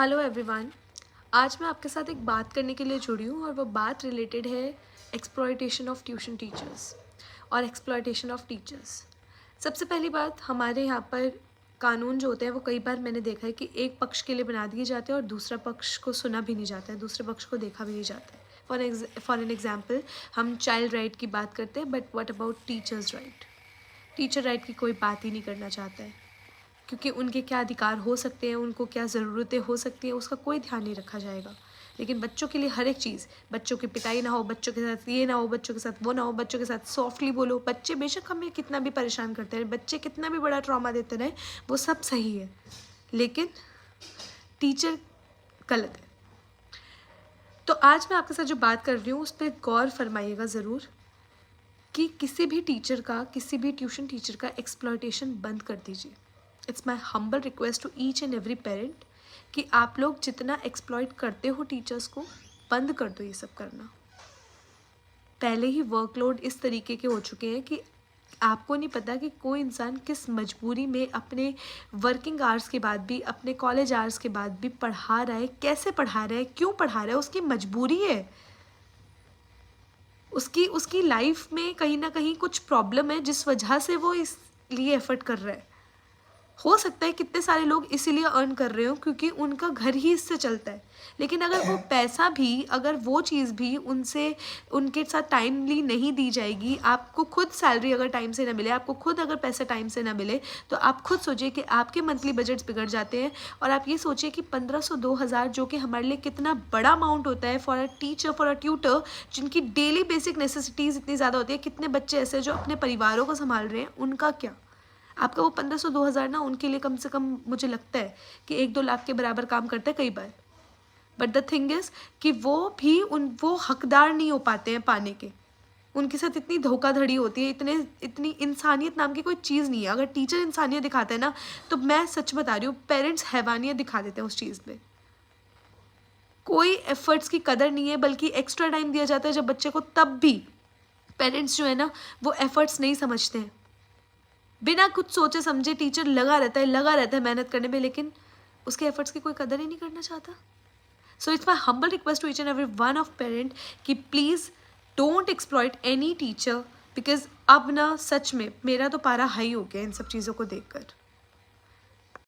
Hello everyone. आज मैं आपके साथ एक बात करने के लिए जुड़ी हूँ और वो बात रिलेटेड है एक्सप्लॉयटेशन ऑफ ट्यूशन टीचर्स और एक्सप्लॉयटेशन ऑफ टीचर्स। सबसे पहली बात, हमारे यहाँ पर कानून जो होते हैं वो कई बार मैंने देखा है कि एक पक्ष के लिए बना दिए जाते हैं और दूसरा पक्ष को सुना भी नहीं जाता है, दूसरे पक्ष को देखा भी नहीं जाता है। फॉर एन एग्जाम्पल, हम चाइल्ड राइट की बात करते हैं, but what about teachers right? Teacher right की कोई बात ही नहीं करना चाहता है, क्योंकि उनके क्या अधिकार हो सकते हैं, उनको क्या ज़रूरतें हो सकती हैं, उसका कोई ध्यान नहीं रखा जाएगा। लेकिन बच्चों के लिए हर एक चीज़, बच्चों की पिटाई ना हो, बच्चों के साथ ये ना हो, बच्चों के साथ वो ना हो, बच्चों के साथ सॉफ्टली बोलो। बच्चे बेशक हमें कितना भी परेशान करते हैं, बच्चे कितना भी बड़ा ट्रॉमा देते रहे, वो सब सही है, लेकिन टीचर गलत है। तो आज मैं आपके साथ जो बात कर रही हूँ उस पर गौर फरमाइएगा ज़रूर कि किसी भी टीचर का, किसी भी ट्यूशन टीचर का एक्सप्लॉयटेशन बंद कर दीजिए। It's my humble request to each and every parent कि आप लोग जितना एक्सप्लॉयट करते हो टीचर्स को, बंद कर दो ये सब करना। पहले ही वर्कलोड इस तरीके के हो चुके हैं कि आपको नहीं पता कि कोई इंसान किस मजबूरी में अपने वर्किंग आवर्स के बाद भी, अपने कॉलेज आवर्स के बाद भी पढ़ा रहा है, कैसे पढ़ा रहा है, क्यों पढ़ा रहा है, उसकी मजबूरी है। उसकी लाइफ में कहीं ना कहीं कुछ प्रॉब्लम है जिस वजह से वो इसलिए एफर्ट कर रहा है। हो सकता है कितने सारे लोग इसीलिए अर्न कर रहे हो क्योंकि उनका घर ही इससे चलता है, लेकिन अगर वो पैसा भी, अगर वो चीज़ भी उनके साथ टाइमली नहीं दी जाएगी, आपको खुद सैलरी अगर टाइम से ना मिले, आपको खुद अगर पैसे टाइम से ना मिले, तो आप खुद सोचिए कि आपके मंथली बजट्स बिगड़ जाते हैं। और आप ये सोचिए कि 1500 2000 जो कि हमारे लिए कितना बड़ा अमाउंट होता है for a teacher, for a tutor, जिनकी डेली बेसिक नेसेसिटीज़ इतनी ज़्यादा होती है। कितने बच्चे ऐसे जो अपने परिवारों को संभाल रहे हैं, उनका क्या? आपका वो 1500 2000 ना उनके लिए कम से कम मुझे लगता है कि 1-2 लाख के बराबर काम करता है कई बार। बट द थिंग इज़ कि वो हकदार नहीं हो पाते हैं पाने के। उनके साथ इतनी धोखाधड़ी होती है, इतनी इंसानियत नाम की कोई चीज़ नहीं है। अगर टीचर इंसानियत दिखाता है ना, तो मैं सच बता रही हूँ, पेरेंट्स हैवानियत दिखा देते हैं उस चीज़ में। कोई एफर्ट्स की कदर नहीं है, बल्कि एक्स्ट्रा टाइम दिया जाता है जब बच्चे को, तब भी पेरेंट्स जो है ना वो एफर्ट्स नहीं समझते हैं। बिना कुछ सोचे समझे टीचर लगा रहता है मेहनत करने में, लेकिन उसके एफर्ट्स की कोई कदर ही नहीं करना चाहता। So it's my humble request to each and every one of parent कि please don't exploit any teacher, because अब ना सच में मेरा तो पारा हाई हो गया इन सब चीज़ों को देखकर।